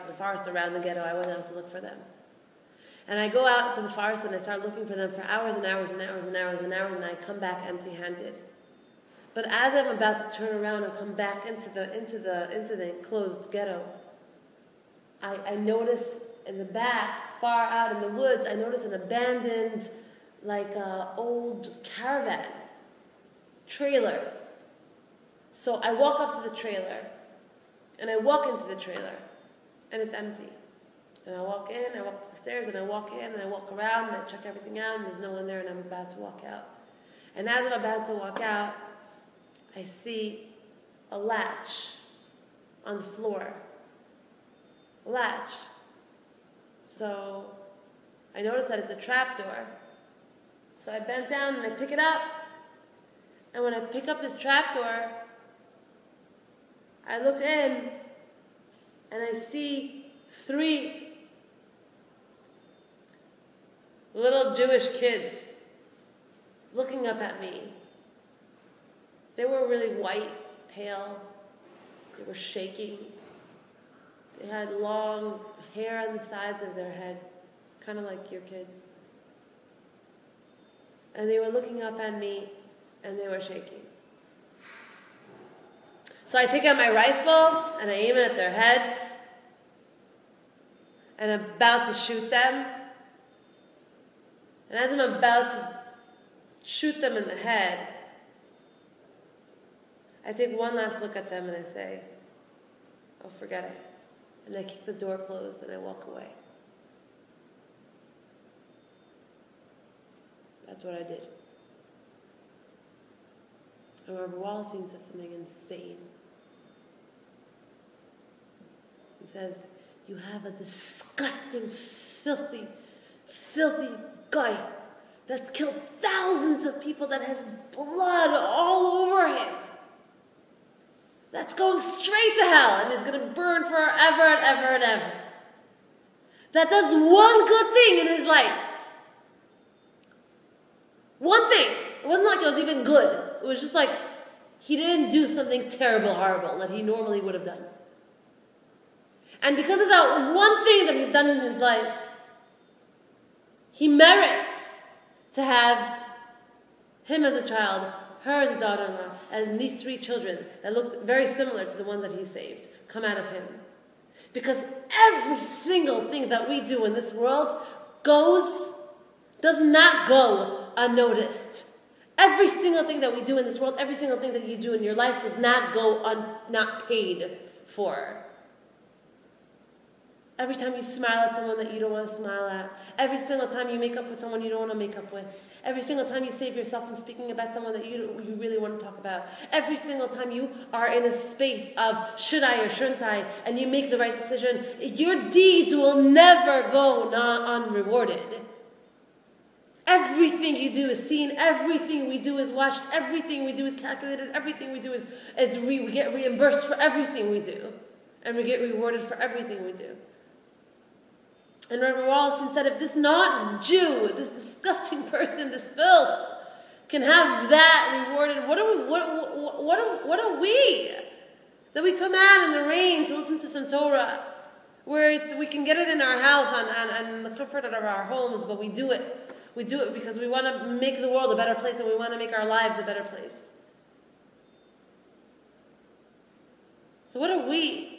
around the ghetto. I went out to look for them. And I go out to the forest and I start looking for them for hours and hours and hours and hours and hours, and I come back empty-handed. But as I'm about to turn around and come back into the enclosed ghetto, I notice in the back, far out in the woods, I notice an abandoned, old caravan trailer. So I walk up to the trailer, and I walk into the trailer, and it's empty. And I walk in, I walk up the stairs, and I walk in, and I walk around, and I check everything out, and there's no one there, and I'm about to walk out. And as I'm about to walk out, I see a latch on the floor. A latch. So I notice that it's a trapdoor. So I bent down and I pick it up. And when I pick up this trapdoor, I look in and I see 3 little Jewish kids looking up at me. They were really white, pale. They were shaking. They had long hair on the sides of their head, kind of like your kids. And they were looking up at me, and they were shaking. So I take out my rifle, and I aim it at their heads, and I'm about to shoot them. And as I'm about to shoot them in the head, I take one last look at them and I say, oh, forget it. And I keep the door closed and I walk away. That's what I did. And Rabbi Wallerstein said something insane. He says, you have a disgusting, filthy guy that's killed thousands of people, that has blood all over him, that's going straight to hell and is going to burn forever and ever and ever, that does one good thing in his life. One thing. It wasn't like it was even good. It was just like he didn't do something terrible, horrible that he normally would have done. And because of that one thing that he's done in his life, he merits to have him as a child, her as a daughter-in-law, and these 3 children that looked very similar to the ones that he saved come out of him. Because every single thing that we do in this world does not go unnoticed. Every single thing that we do in this world, every single thing that you do in your life does not go not paid for. Every time you smile at someone that you don't want to smile at. Every single time you make up with someone you don't want to make up with. Every single time you save yourself from speaking about someone that you really want to talk about. Every single time you are in a space of should I or shouldn't I, and you make the right decision, your deeds will never go unrewarded. Everything you do is seen, everything we do is watched, everything we do is calculated, everything we do is we get reimbursed for everything we do. And we get rewarded for everything we do. And Rabbi Wallerstein said, if this non-Jew, this disgusting person, this filth, can have that rewarded, what are we? That we come out in the rain to listen to some Torah, where we can get it in our house and the comfort of our homes, but we do it. We do it because we want to make the world a better place and we want to make our lives a better place. So what are we?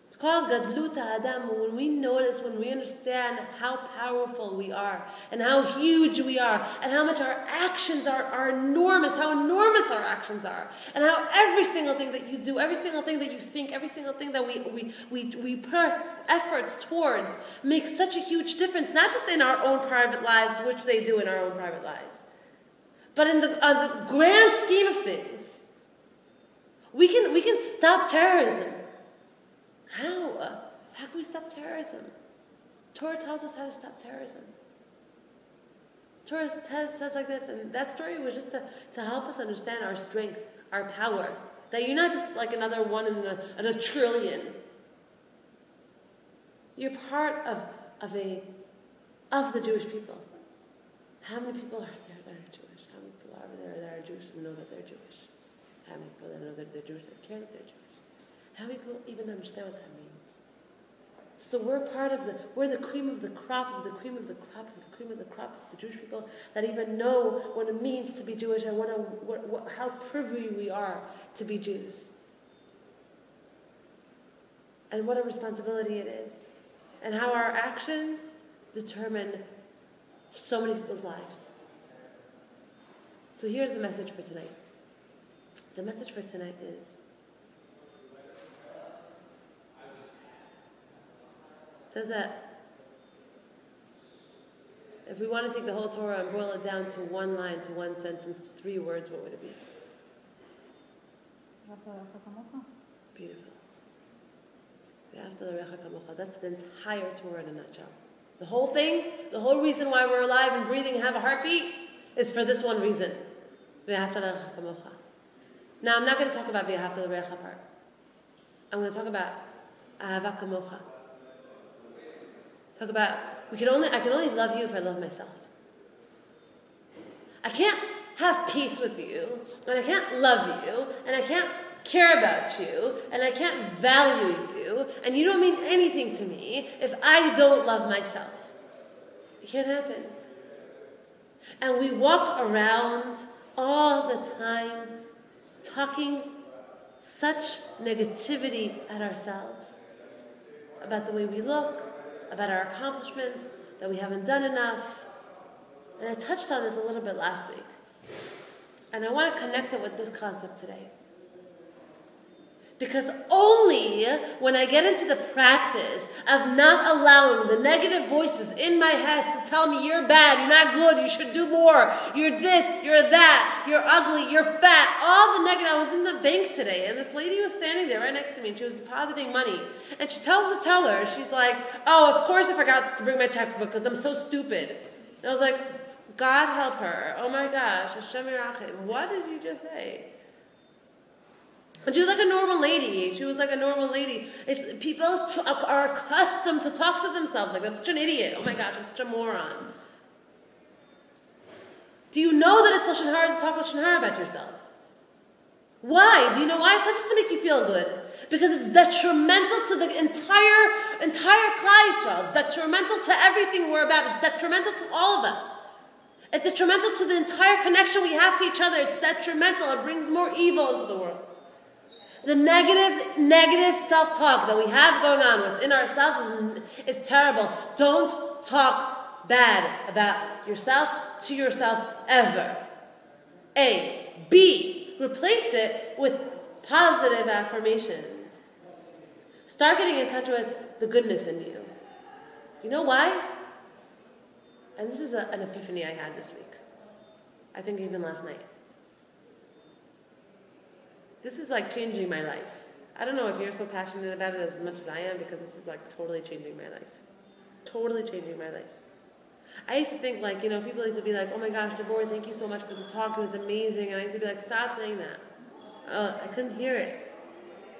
It's called Gadlut Adam. When we notice, when we understand how powerful we are and how huge we are and how much our actions are enormous, how enormous our actions are, and how every single thing that you do, every single thing that you think, every single thing that we put efforts towards makes such a huge difference, not just in our own private lives, which they do in our own private lives, but in the grand scheme of things. We can stop terrorism. How? How can we stop terrorism? Torah tells us how to stop terrorism. Torah says like this, and that story was just to help us understand our strength, our power. That you're not just like another one in a trillion. You're part of the Jewish people. How many people are there that are Jewish? How many people are there that are Jewish and know that they're Jewish? How many people that know that they're Jewish that care that they're Jewish? How many people even understand what that means? So we're the cream of the crop of the cream of the crop of the cream of the crop of the Jewish people that even know what it means to be Jewish and how privy we are to be Jews. And what a responsibility it is. And how our actions determine so many people's lives. So here's the message for tonight. The message for tonight is, says that if we want to take the whole Torah and boil it down to one line, to one sentence, to 3 words, what would it be? Beautiful. That's the entire Torah in a nutshell. The whole thing, the whole reason why we're alive and breathing and have a heartbeat is for this one reason. Now, I'm not going to talk about V'ahavta l'reacha part. I'm going to talk about Ahava Kamocha. Talk about, I can only love you if I love myself. I can't have peace with you, and I can't love you, and I can't care about you, and I can't value you, and you don't mean anything to me if I don't love myself. It can't happen. And we walk around all the time talking such negativity at ourselves about the way we look, about our accomplishments, that we haven't done enough. And I touched on this a little bit last week. And I want to connect it with this concept today. Because only when I get into the practice of not allowing the negative voices in my head to tell me you're bad, you're not good, you should do more, you're this, you're that, you're ugly, you're fat, all the negative. I was in the bank today and this lady was standing there right next to me and she was depositing money. And she tells the teller, she's like, oh, of course I forgot to bring my checkbook because I'm so stupid. And I was like, God help her. Oh my gosh, Hashem Yirachim. What did you just say? And she was like a normal lady. People are accustomed to talk to themselves like that's such an idiot. Oh my gosh, I'm such a moron. Do you know that it's Lashon Hara to talk Lashon Hara about yourself? Why? Do you know why? It's not just to make you feel good. Because it's detrimental to the entire Klal Yisrael. It's detrimental to everything we're about. It's detrimental to all of us. It's detrimental to the entire connection we have to each other. It's detrimental. It brings more evil into the world. The negative self-talk that we have going on within ourselves is terrible. Don't talk bad about yourself to yourself ever. A. B. Replace it with positive affirmations. Start getting in touch with the goodness in you. You know why? And this is an epiphany I had this week. I think even last night. This is like changing my life. I don't know if you're so passionate about it as much as I am because this is like totally changing my life. Totally changing my life. I used to think like, people used to be like, oh my gosh, Deborah, thank you so much for the talk. It was amazing. And I used to be like, stop saying that. I couldn't hear it.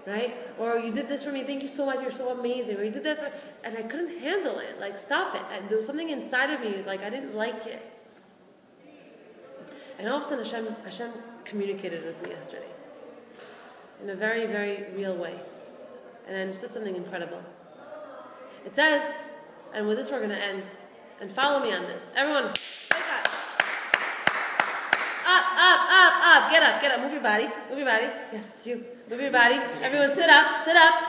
Right? Or you did this for me. Thank you so much. You're so amazing. Or you did that and I couldn't handle it. Like, stop it. And there was something inside of me, like I didn't like it. And all of a sudden Hashem communicated with me yesterday. In a very, very real way. And I understood something incredible. It says, and with this we're going to end, and follow me on this. Everyone, wake up. Up. Get up. Move your body. Yes, you. Move your body. Everyone sit up.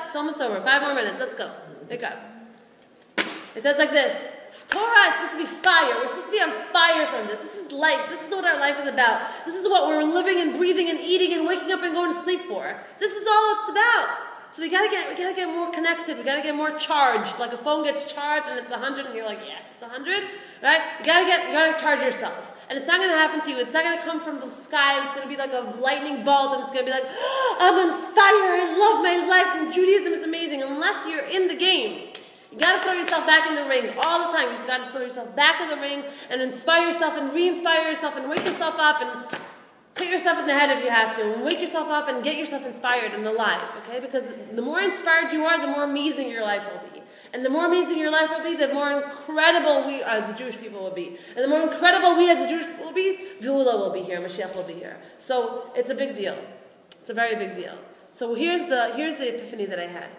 It's almost over. 5 more minutes. Let's go. Wake up. It says like this. Torah is supposed to be fire. We're supposed to be on fire from this. This is life. This is what our life is about. This is what we're living and breathing and eating and waking up and going to sleep for. This is all it's about. So we gotta get more connected. We gotta get more charged. Like a phone gets charged and it's 100 and you're like, yes, it's 100, right? You gotta charge yourself. And it's not gonna happen to you. It's not gonna come from the sky. It's gonna be like a lightning bolt and it's gonna be like, oh, I'm on fire. I love my life and Judaism is amazing. Unless you're in the game. You got to throw yourself back in the ring all the time. You've got to throw yourself back in the ring and inspire yourself and re-inspire yourself and wake yourself up and put yourself in the head if you have to and wake yourself up and get yourself inspired and alive, okay? Because the more inspired you are, the more amazing your life will be. And the more amazing your life will be, the more incredible we as the Jewish people will be. And the more incredible we as the Jewish people will be, Geula will be here, Mashiach will be here. So it's a big deal. It's a very big deal. So here's the epiphany that I had.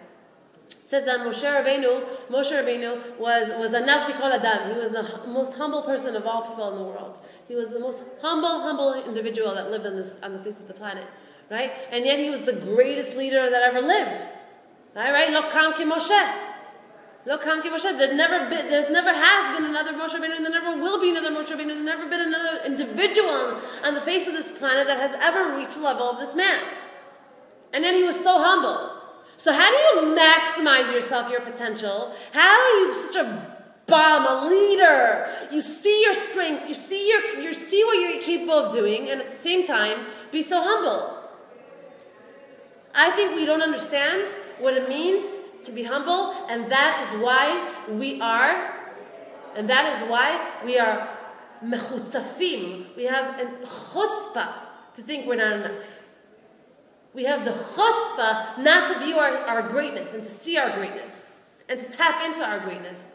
It says that Moshe Rabbeinu was a Navi Kol Adam. He was the most humble person of all people in the world. He was the most humble individual that lived on the face of the planet, right? And yet he was the greatest leader that ever lived, right? Lo kan ki Moshe. There never has been another Moshe Rabbeinu, and there never will be another Moshe Rabbeinu. There's never been another individual on the face of this planet that has ever reached the level of this man. And then he was so humble. So how do you maximize yourself, your potential? How are you such a bomb, a leader? You see your strength, you see what you're capable of doing, and at the same time, be so humble. I think we don't understand what it means to be humble, and that is why we are mechutzafim. We have a chutzpah to think we're not enough. We have the chutzpah not to view our greatness and to see our greatness and to tap into our greatness.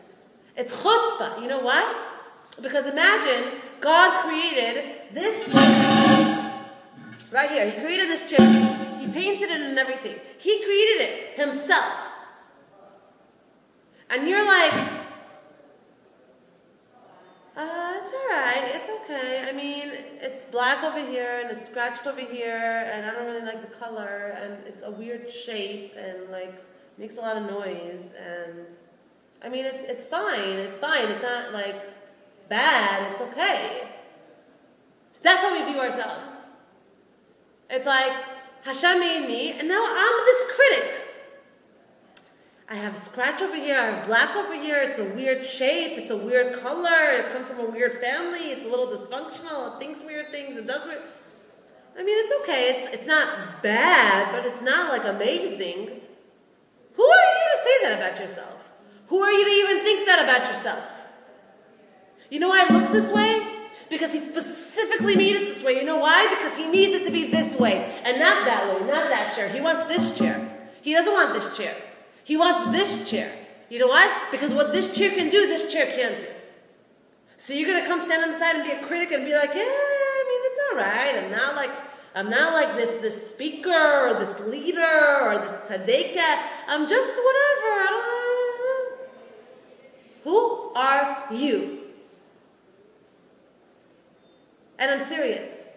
It's chutzpah. You know why? Because imagine God created this right here. He created this chair. He painted it and everything. He created it himself. And you're like, it's all right. It's okay. I mean, it's black over here and it's scratched over here, and I don't really like the color, and it's a weird shape, and like makes a lot of noise. And I mean, it's fine. It's fine. It's not like bad. It's okay. That's how we view ourselves. It's like Hashem made me, and now I'm this critic. I have a scratch over here, I have black over here, it's a weird shape, it's a weird color, it comes from a weird family, it's a little dysfunctional, it thinks weird things, it does weird... I mean, it's okay, it's not bad, but it's not like amazing. Who are you to say that about yourself? Who are you to even think that about yourself? You know why it looks this way? Because he specifically made it this way. You know why? Because he needs it to be this way, and not that way, not that chair. He wants this chair. He doesn't want this chair. He wants this chair. You know why? Because what this chair can do, this chair can't do. So you're going to come stand on the side and be a critic and be like, yeah, I mean, it's all right. I'm not like this speaker or this leader or this tzaddikat. I'm just whatever. Who are you? And I'm serious.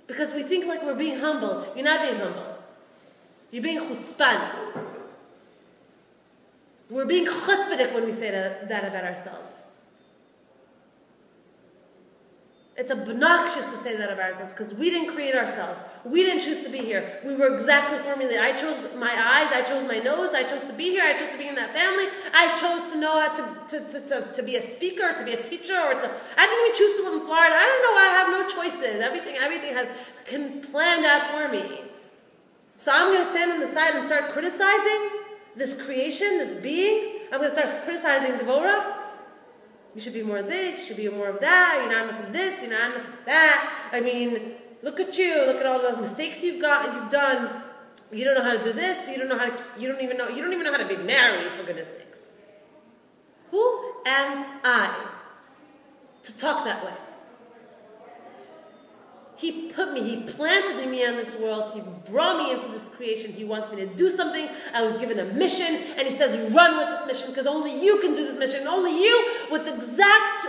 Because we think like we're being humble. You're not being humble. You're being chutzpan. We're being chutzpahdik when we say that about ourselves. It's obnoxious to say that about ourselves because we didn't create ourselves. We didn't choose to be here. We were exactly formulated. I chose my eyes. I chose my nose. I chose to be here. I chose to be in that family. I chose to know how to be a speaker, to be a teacher, I didn't even choose to live in Florida. I don't know. I have no choices. Everything has planned out for me. So I'm going to stand on the side and start criticizing this creation, this being. I'm going to start criticizing Torah. You should be more of this, you should be more of that, you're not enough of this, you're not enough of that. I mean, look at you, look at all the mistakes you've done. You don't know how to do this, you don't even know how to be married, for goodness sakes. Who am I to talk that way? He planted me on this world. He brought me into this creation. He wants me to do something. I was given a mission, and he says, run with this mission, because only you can do this mission. And only you, with exact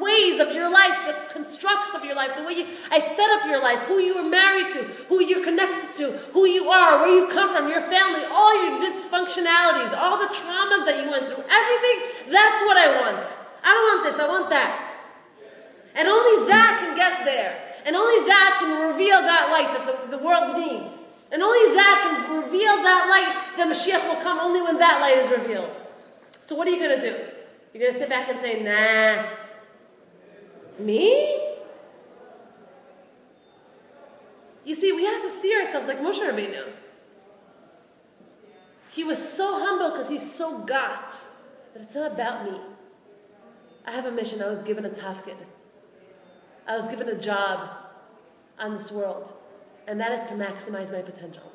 ways of your life, the constructs of your life, the way I set up your life, who you are married to, who you're connected to, who you are, where you come from, your family, all your dysfunctionalities, all the traumas that you went through, everything, that's what I want. I don't want this, I want that. And only that can get there. And only that can reveal that light that the world needs. And only that can reveal that light that Mashiach will come only when that light is revealed. So what are you going to do? You're going to sit back and say, nah. Me? You see, we have to see ourselves like Moshe Rabbeinu. He was so humble because he's so got that it's not about me. I have a mission. I was given a tafkid. I was given a job on this world, and that is to maximize my potential.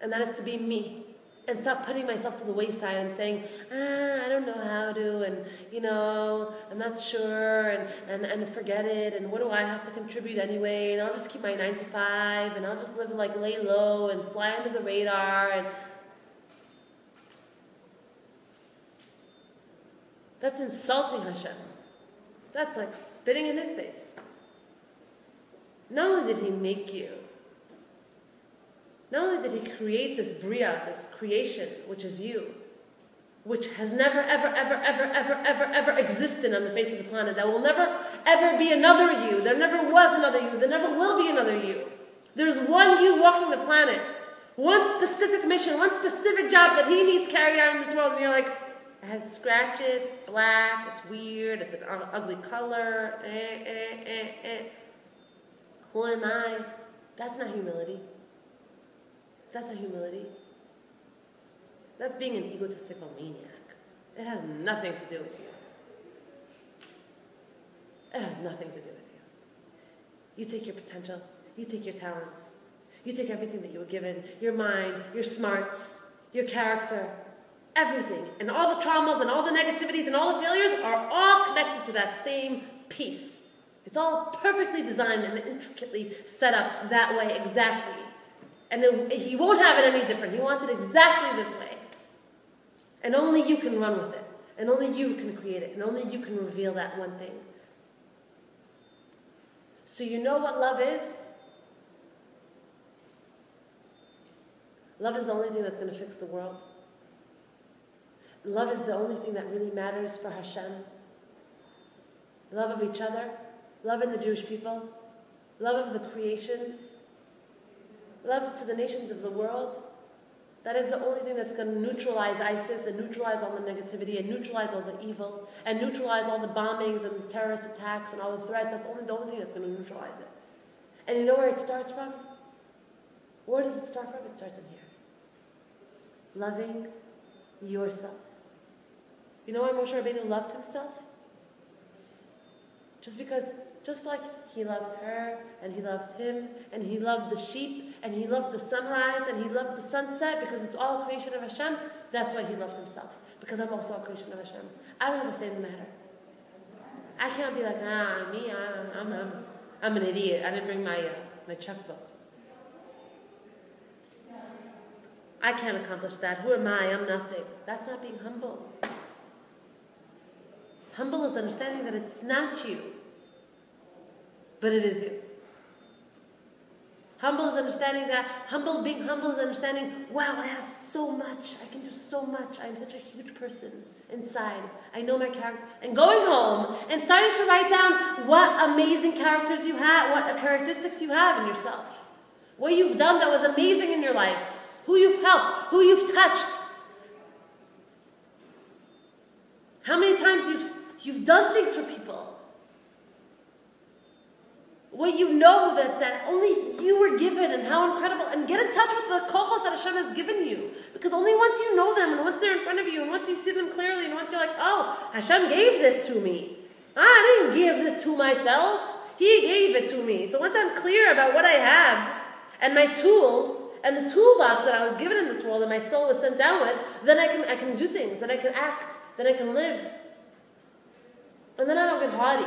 And that is to be me, and stop putting myself to the wayside and saying, I don't know how to, and I'm not sure, and forget it, and what do I have to contribute anyway, and I'll just keep my 9 to 5, and I'll just lay low and fly under the radar, and that's insulting Hashem. That's like spitting in his face. Not only did he make you, not only did he create this bria, this creation, which is you, which has never, ever, ever, ever, ever, ever, ever existed on the face of the planet. There will never, ever be another you. There never was another you. There never will be another you. There's one you walking the planet. One specific mission, one specific job that he needs carried out in this world. And you're like, it has scratches, it's black, it's weird, it's an ugly color. Who am I? That's not humility. That's not humility. That's being an egotistical maniac. It has nothing to do with you. It has nothing to do with you. You take your potential, you take your talents, you take everything that you were given, your mind, your smarts, your character, everything, and all the traumas and all the negativities and all the failures are all connected to that same piece. It's all perfectly designed and intricately set up that way exactly. And he won't have it any different. He wants it exactly this way. And only you can run with it. And only you can create it. And only you can reveal that one thing. So you know what love is? Love is the only thing that's going to fix the world. Love is the only thing that really matters for Hashem. Love of each other, love in the Jewish people, love of the creations, love to the nations of the world. That is the only thing that's going to neutralize ISIS and neutralize all the negativity and neutralize all the evil and neutralize all the bombings and the terrorist attacks and all the threats. That's the only thing that's going to neutralize it. And you know where it starts from? Where does it start from? It starts in here. Loving yourself. You know why Moshe Rabbeinu loved himself? Just like he loved her, and he loved him, and he loved the sheep, and he loved the sunrise, and he loved the sunset, because it's all a creation of Hashem. That's why he loved himself. Because I'm also a creation of Hashem. I don't understand the matter. I can't be like, I'm an idiot. I didn't bring my checkbook. I can't accomplish that. Who am I? I'm nothing. That's not being humble. Humble is understanding that it's not you, but it is you. Humble is understanding that, being humble is understanding, wow, I have so much. I can do so much. I'm such a huge person inside. I know my character. And going home and starting to write down what amazing characters you have, what characteristics you have in yourself. What you've done that was amazing in your life. Who you've helped, who you've touched. How many times you've done things for people. What you know that only you were given, and how incredible. And get in touch with the kochos that Hashem has given you. Because only once you know them, and once they're in front of you, and once you see them clearly, and once you're like, oh, Hashem gave this to me. I didn't give this to myself. He gave it to me. So once I'm clear about what I have, and my tools, and the toolbox that I was given in this world, and my soul was sent down with, then I can do things, then I can act, then I can live. And then I don't get haughty.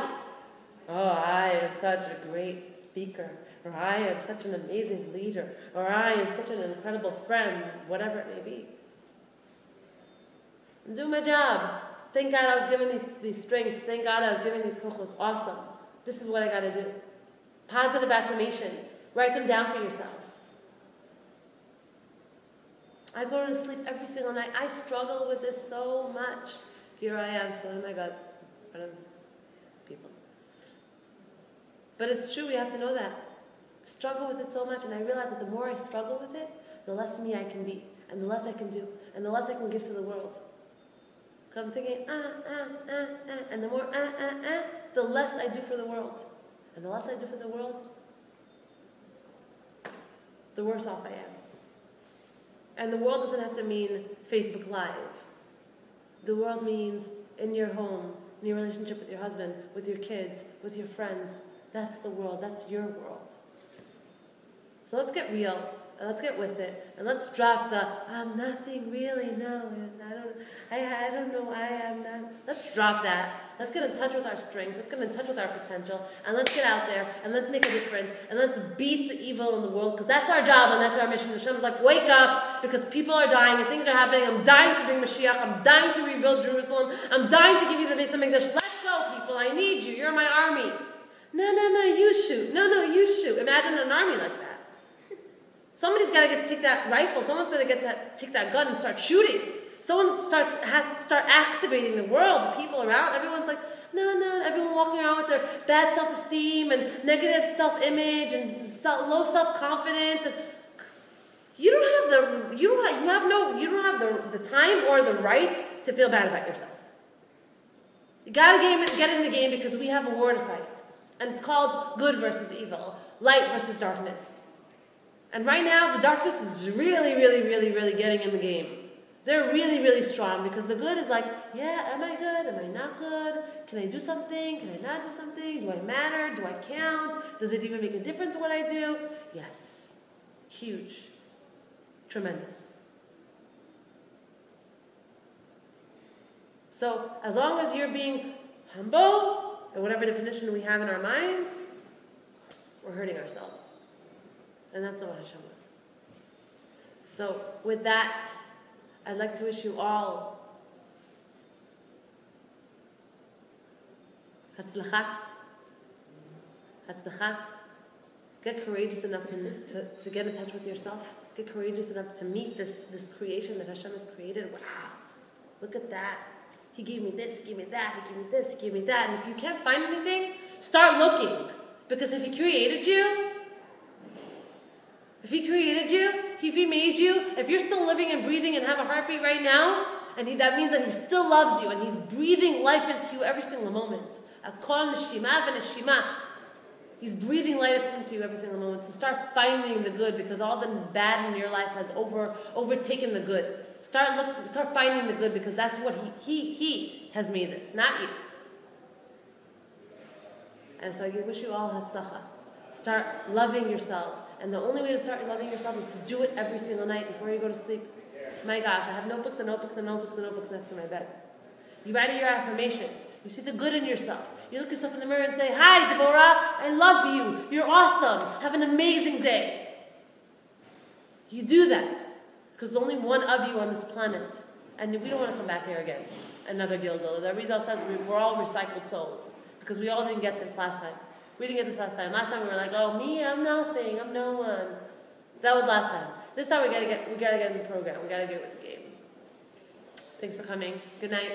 Oh, I am such a great speaker, or I am such an amazing leader, or I am such an incredible friend, whatever it may be. I'm doing my job. Thank God I was given these strengths. Thank God I was given these kochos. Awesome. This is what I got to do. Positive affirmations. Write them down for yourselves. I go to sleep every single night. I struggle with this so much. Here I am, spilling my guts in front of people. But it's true, we have to know that. Struggle with it so much, and I realize that the more I struggle with it, the less me I can be, and the less I can do, and the less I can give to the world. Because I'm thinking, and the more the less I do for the world. And the less I do for the world, the worse off I am. And the world doesn't have to mean Facebook Live. The world means in your home, in your relationship with your husband, with your kids, with your friends. That's the world. That's your world. So let's get real, and let's get with it, and let's drop the I'm nothing really. No, I don't know why I'm not. Let's drop that. Let's get in touch with our strengths. Let's get in touch with our potential, and let's get out there, and let's make a difference, and let's beat the evil in the world, because that's our job and that's our mission. Hashem's like, wake up, because people are dying and things are happening. I'm dying to bring Mashiach. I'm dying to rebuild Jerusalem. I'm dying to give you the Beis HaMikdash. Let's go, people. I need you. You're my army. No, you shoot. No, you shoot. Imagine an army like that. Somebody's got to take that rifle. Someone's got to take that gun and start shooting. Someone has to start activating the world, the people around. Everyone's like, no. Everyone walking around with their bad self-esteem and negative self-image and low self-confidence. And you don't have the time or the right to feel bad about yourself. You got to get in the game, because we have a war to fight. And it's called good versus evil, light versus darkness. And right now, the darkness is really, really, really, really getting in the game. They're really, really strong because the good is like, yeah, am I good? Am I not good? Can I do something? Can I not do something? Do I matter? Do I count? Does it even make a difference what I do? Yes. Huge. Tremendous. So, as long as you're being humble, or whatever definition we have in our minds, we're hurting ourselves. And that's not what Hashem wants. So, with that, I'd like to wish you all Hatzlacha. Hatzlacha. Get courageous enough to get in touch with yourself. Get courageous enough to meet this creation that Hashem has created. Wow. Look at that. He gave me this, he gave me that, he gave me this, he gave me that. And if you can't find anything, start looking. Because if He created you, if He made you, if you're still living and breathing and have a heartbeat right now, and that means that He still loves you and He's breathing life into you every single moment. Akol neshima v'neshima. He's breathing life into you every single moment. So start finding the good because all the bad in your life has overtaken the good. Start finding the good because that's what He has made this, not you. And so I wish you all hatzlacha. Start loving yourselves. And the only way to start loving yourselves is to do it every single night before you go to sleep. My gosh, I have notebooks and notebooks and notebooks and notebooks next to my bed. You write your affirmations. You see the good in yourself. You look yourself in the mirror and say, "Hi, Deborah, I love you. You're awesome. Have an amazing day." You do that. Because there's only one of you on this planet. And we don't want to come back here again. Another Gilgal. The Rizal says we're all recycled souls. Because we all didn't get this last time. We didn't get this last time. Last time we were like, "Oh, me, I'm nothing. I'm no one." That was last time. This time we gotta get in the program. We gotta get with the game. Thanks for coming. Good night.